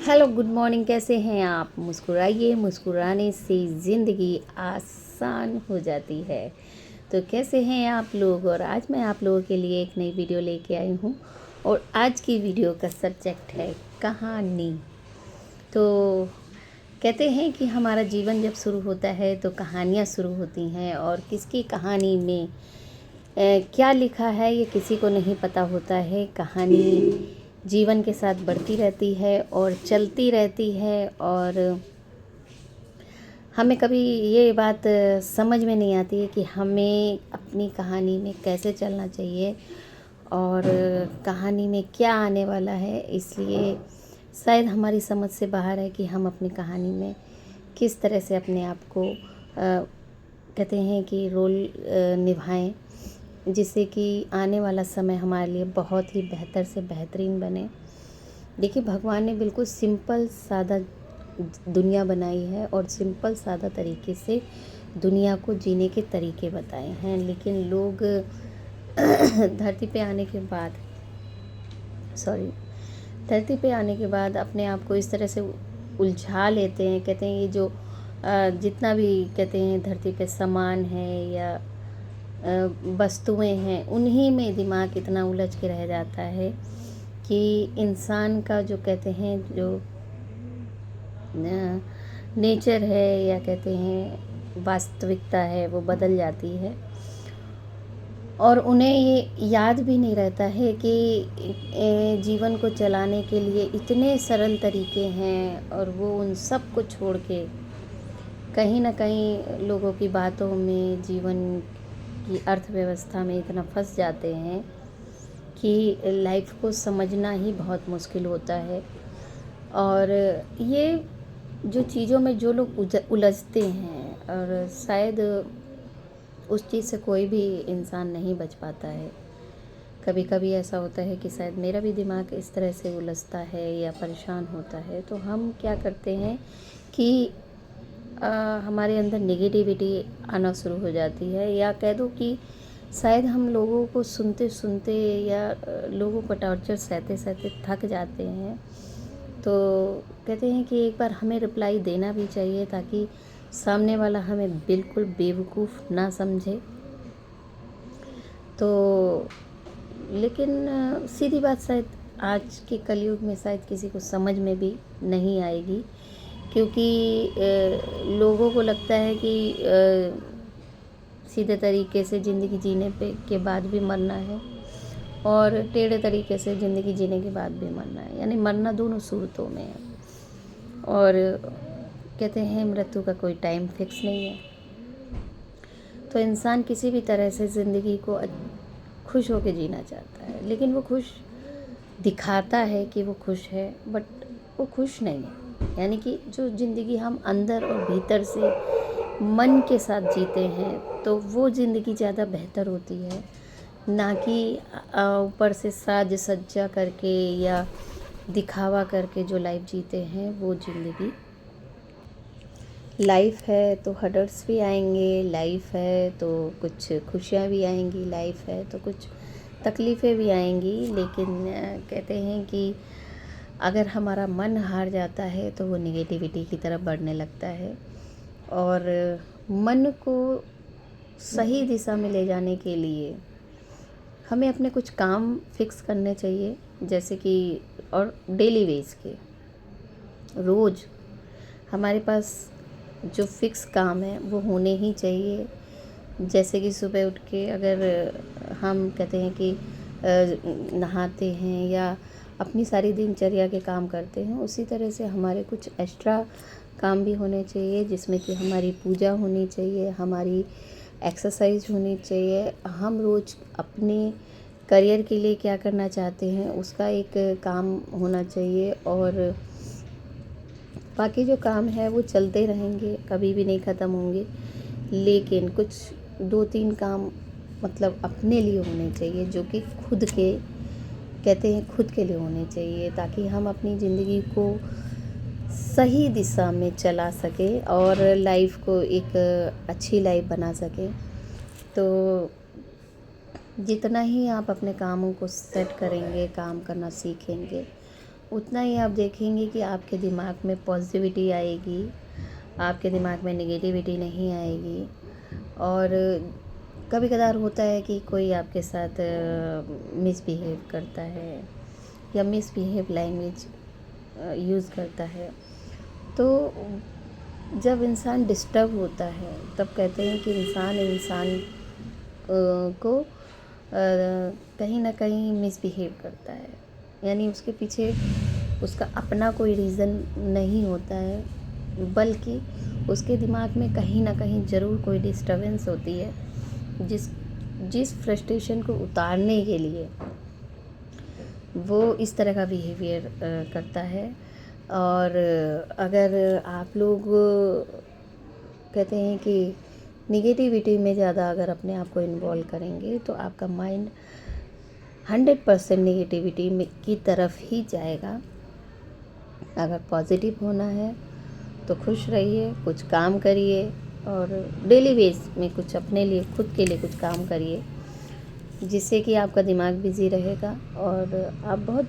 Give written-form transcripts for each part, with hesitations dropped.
Hello good morning. कैसे हैं आप? मुस्कुराइए, मुस्कुराने से ज़िंदगी आसान हो जाती है। तो कैसे हैं आप लोग? और आज मैं आप लोगों के लिए एक नई वीडियो लेके आई हूँ और आज की वीडियो का सब्जेक्ट है कहानी। तो कहते हैं कि हमारा जीवन जब शुरू होता है तो कहानियाँ शुरू होती हैं और किसकी कहानी में क्या लिखा है ये किसी को नहीं पता होता है। कहानी जीवन के साथ बढ़ती रहती है और चलती रहती है और हमें कभी ये बात समझ में नहीं आती है कि हमें अपनी कहानी में कैसे चलना चाहिए और कहानी में क्या आने वाला है। इसलिए शायद हमारी समझ से बाहर है कि हम अपनी कहानी में किस तरह से अपने आप को कहते हैं कि रोल निभाएं, जिससे कि आने वाला समय हमारे लिए बहुत ही बेहतर से बेहतरीन बने। देखिए, भगवान ने बिल्कुल सिंपल सादा दुनिया बनाई है और सिंपल सादा तरीके से दुनिया को जीने के तरीके बताए हैं, लेकिन लोग धरती पे आने के बाद धरती पे आने के बाद अपने आप को इस तरह से उलझा लेते हैं। कहते हैं ये जो जितना भी कहते हैं धरती पे सामान है या वस्तुएं हैं, उन्हीं में दिमाग इतना उलझ के रह जाता है कि इंसान का जो कहते हैं जो नेचर है या कहते हैं वास्तविकता है वो बदल जाती है और उन्हें ये याद भी नहीं रहता है कि जीवन को चलाने के लिए इतने सरल तरीके हैं और वो उन सब को छोड़ के कहीं ना कहीं लोगों की बातों में जीवन की अर्थव्यवस्था में इतना फंस जाते हैं कि लाइफ को समझना ही बहुत मुश्किल होता है। और ये जो चीज़ों में जो लोग उलझते हैं और शायद उस चीज़ से कोई भी इंसान नहीं बच पाता है। कभी कभी ऐसा होता है कि शायद मेरा भी दिमाग इस तरह से उलझता है या परेशान होता है, तो हम क्या करते हैं कि हमारे अंदर नेगेटिविटी आना शुरू हो जाती है, या कह दो कि शायद हम लोगों को सुनते सुनते या लोगों का टॉर्चर सहते सहते थक जाते हैं। तो कहते हैं कि एक बार हमें रिप्लाई देना भी चाहिए ताकि सामने वाला हमें बिल्कुल बेवकूफ़ ना समझे। तो लेकिन सीधी बात शायद आज के कलयुग में शायद किसी को समझ में भी नहीं आएगी, क्योंकि लोगों को लगता है कि सीधे तरीके से ज़िंदगी जीने पे के बाद भी मरना है और टेढ़े तरीके से ज़िंदगी जीने के बाद भी मरना है, यानी मरना दोनों सूरतों में है। और कहते हैं मृत्यु का कोई टाइम फिक्स नहीं है। तो इंसान किसी भी तरह से ज़िंदगी को खुश होकर जीना चाहता है, लेकिन वो खुश दिखाता है कि वो खुश है, बट वो खुश नहीं है। यानी कि जो ज़िंदगी हम अंदर और भीतर से मन के साथ जीते हैं तो वो ज़िंदगी ज़्यादा बेहतर होती है, ना कि ऊपर से साज सज्जा करके या दिखावा करके जो लाइफ जीते हैं वो ज़िंदगी। लाइफ है तो हर्डल्स भी आएंगे, लाइफ है तो कुछ खुशियाँ भी आएंगी, लाइफ है तो कुछ तकलीफ़ें भी आएंगी, लेकिन कहते हैं कि अगर हमारा मन हार जाता है तो वो नेगेटिविटी की तरफ बढ़ने लगता है। और मन को सही दिशा में ले जाने के लिए हमें अपने कुछ काम फिक्स करने चाहिए, जैसे कि और डेली वेज के रोज़ हमारे पास जो फिक्स काम है वो होने ही चाहिए। जैसे कि सुबह उठ के अगर हम कहते हैं कि नहाते हैं या अपनी सारी दिनचर्या के काम करते हैं, उसी तरह से हमारे कुछ एक्स्ट्रा काम भी होने चाहिए, जिसमें कि हमारी पूजा होनी चाहिए, हमारी एक्सरसाइज होनी चाहिए। हम रोज़ अपने करियर के लिए क्या करना चाहते हैं उसका एक काम होना चाहिए, और बाकी जो काम है वो चलते रहेंगे, कभी भी नहीं ख़त्म होंगे। लेकिन कुछ 2-3 काम मतलब अपने लिए होने चाहिए, जो कि खुद के कहते हैं खुद के लिए होने चाहिए, ताकि हम अपनी ज़िंदगी को सही दिशा में चला सकें और लाइफ को एक अच्छी लाइफ बना सकें। तो जितना ही आप अपने कामों को सेट करेंगे, काम करना सीखेंगे, उतना ही आप देखेंगे कि आपके दिमाग में पॉजिटिविटी आएगी, आपके दिमाग में नेगेटिविटी नहीं आएगी। और कभी कदार होता है कि कोई आपके साथ मिसबिहेव करता है या मिसबिहेव लैंग्वेज यूज़ करता है, तो जब इंसान डिस्टर्ब होता है तब कहते हैं कि इंसान इंसान को कहीं ना कहीं मिसबिहेव करता है, यानी उसके पीछे उसका अपना कोई रीज़न नहीं होता है, बल्कि उसके दिमाग में कहीं ना कहीं ज़रूर कोई डिस्टर्बेंस होती है जिस फ्रस्ट्रेशन को उतारने के लिए वो इस तरह का बिहेवियर करता है। और अगर आप लोग कहते हैं कि निगेटिविटी में ज़्यादा अगर अपने आप को इन्वॉल्व करेंगे तो आपका माइंड 100% निगेटिविटी में की तरफ ही जाएगा। अगर पॉजिटिव होना है तो खुश रहिए, कुछ काम करिए और डेली बेस में कुछ अपने लिए खुद के लिए कुछ काम करिए, जिससे कि आपका दिमाग बिज़ी रहेगा और आप बहुत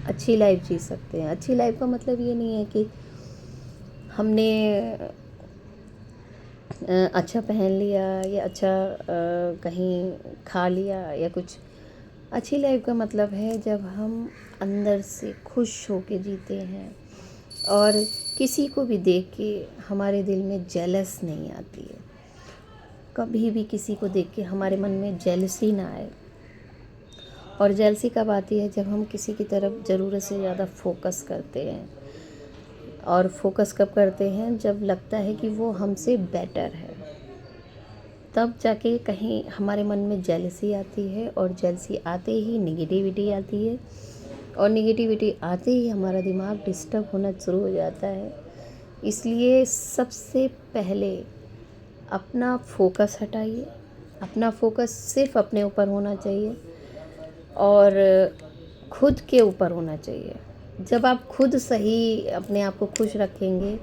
अच्छी लाइफ जी सकते हैं। अच्छी लाइफ का मतलब ये नहीं है कि हमने अच्छा पहन लिया या अच्छा कहीं खा लिया या कुछ। अच्छी लाइफ का मतलब है जब हम अंदर से खुश होके जीते हैं और किसी को भी देख के हमारे दिल में जेलस नहीं आती है। कभी भी किसी को देख के हमारे मन में जेलसी ना आए। और जेलसी कब आती है? जब हम किसी की तरफ ज़रूरत से ज़्यादा फोकस करते हैं। और फोकस कब करते हैं? जब लगता है कि वो हमसे बेटर है, तब जाके कहीं हमारे मन में जेलसी आती है। और जेलसी आते ही निगेटिविटी आती है और निगेटिविटी आते ही हमारा दिमाग डिस्टर्ब होना शुरू हो जाता है। इसलिए सबसे पहले अपना फोकस हटाइए। अपना फोकस सिर्फ अपने ऊपर होना चाहिए और खुद के ऊपर होना चाहिए। जब आप खुद सही अपने आप को खुश रखेंगे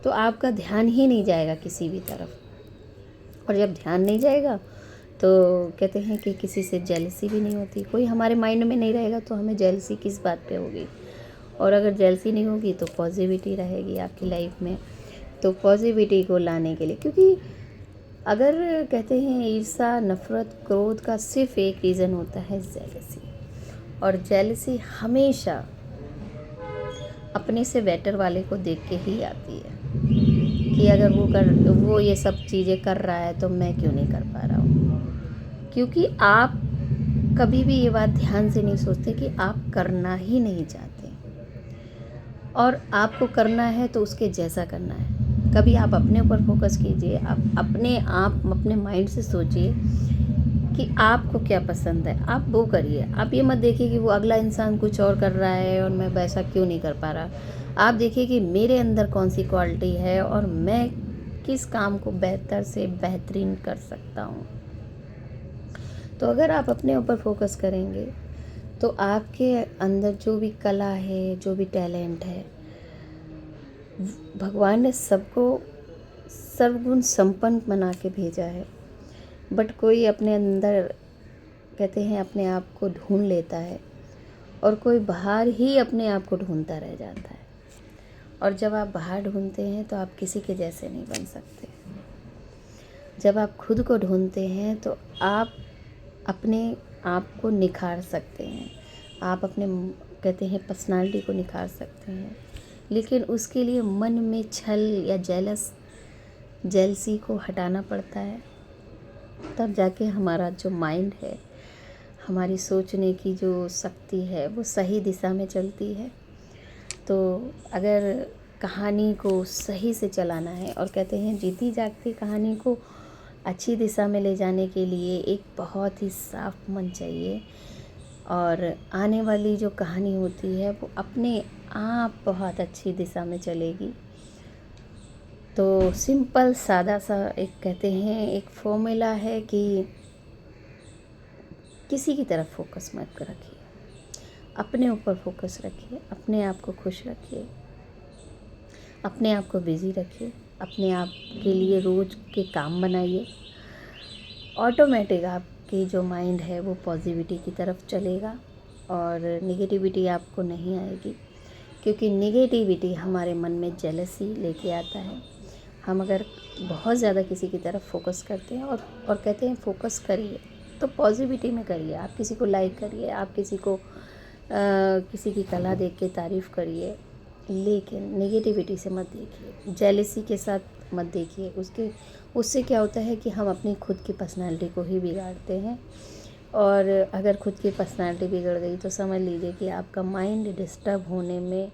तो आपका ध्यान ही नहीं जाएगा किसी भी तरफ। और जब ध्यान नहीं जाएगा तो कहते हैं कि किसी से जेलसी भी नहीं होती। कोई हमारे माइंड में नहीं रहेगा तो हमें जेलसी किस बात पे होगी? और अगर जेलसी नहीं होगी तो पॉजिटिविटी रहेगी आपकी लाइफ में। तो पॉजिटिविटी को लाने के लिए, क्योंकि अगर कहते हैं ईर्ष्या, नफ़रत, क्रोध का सिर्फ एक रीज़न होता है, जेलसी। और जेलसी हमेशा अपने से बेटर वाले को देख के ही आती है कि अगर वो ये सब चीज़ें कर रहा है तो मैं क्यों नहीं कर पा रहा हूँ। क्योंकि आप कभी भी ये बात ध्यान से नहीं सोचते कि आप करना ही नहीं चाहते और आपको करना है तो उसके जैसा करना है। कभी आप अपने ऊपर फोकस कीजिए। आप अपने माइंड से सोचिए कि आपको क्या पसंद है, आप वो करिए। आप ये मत देखिए कि वो अगला इंसान कुछ और कर रहा है और मैं वैसा क्यों नहीं कर पा रहा। आप देखिए कि मेरे अंदर कौन सी क्वालिटी है और मैं किस काम को बेहतर से बेहतरीन कर सकता हूँ। तो अगर आप अपने ऊपर फोकस करेंगे तो आपके अंदर जो भी कला है, जो भी टैलेंट है, भगवान ने सबको सर्वगुण संपन्न बना के भेजा है। बट कोई अपने अंदर कहते हैं अपने आप को ढूंढ लेता है और कोई बाहर ही अपने आप को ढूंढता रह जाता है। और जब आप बाहर ढूंढते हैं तो आप किसी के जैसे नहीं बन सकते। जब आप खुद को ढूंढते हैं तो आप अपने आप को निखार सकते हैं। आप अपने कहते हैं पर्सनालिटी को निखार सकते हैं। लेकिन उसके लिए मन में छल या जेलसी को हटाना पड़ता है। तब जाके हमारा जो माइंड है, हमारी सोचने की जो शक्ति है, वो सही दिशा में चलती है। तो अगर कहानी को सही से चलाना है, और कहते हैं जीती जागती कहानी को अच्छी दिशा में ले जाने के लिए एक बहुत ही साफ मन चाहिए। और आने वाली जो कहानी होती है वो अपने आप बहुत अच्छी दिशा में चलेगी। तो सिंपल सादा सा एक कहते हैं एक फॉर्मूला है कि किसी की तरफ फोकस मत रखिए, अपने ऊपर फोकस रखिए, अपने आप को खुश रखिए, अपने आप को बिज़ी रखिए, अपने आप के लिए रोज़ के काम बनाइए। ऑटोमेटिक आपकी जो माइंड है वो पॉजिटिविटी की तरफ चलेगा और नेगेटिविटी आपको नहीं आएगी। क्योंकि नेगेटिविटी हमारे मन में जेलसी लेके आता है। हम अगर बहुत ज़्यादा किसी की तरफ फोकस करते हैं और कहते हैं फोकस करिए, तो पॉजिटिविटी में करिए। आप किसी को लाइक करिए, आप किसी को किसी की कला देख के तारीफ़ करिए, लेकिन नेगेटिविटी से मत देखिए, जेलसी के साथ मत देखिए। उससे क्या होता है कि हम अपनी खुद की पर्सनालिटी को ही बिगाड़ते हैं, और अगर खुद की पर्सनालिटी बिगड़ गई तो समझ लीजिए कि आपका माइंड डिस्टर्ब होने में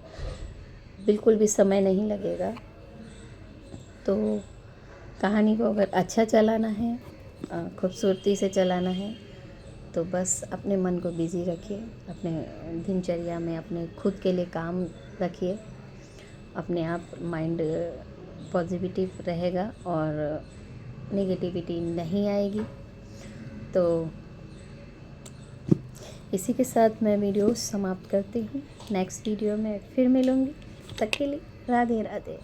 बिल्कुल भी समय नहीं लगेगा। तो कहानी को अगर अच्छा चलाना है, खूबसूरती से चलाना है, तो बस अपने मन को बिज़ी रखिए, अपने दिनचर्या में अपने खुद के लिए काम रखिए, अपने आप माइंड पॉजिटिव रहेगा और नेगेटिविटी नहीं आएगी। तो इसी के साथ मैं वीडियो समाप्त करती हूँ। नेक्स्ट वीडियो में फिर मिलूँगी, तब तक के लिए राधे राधे।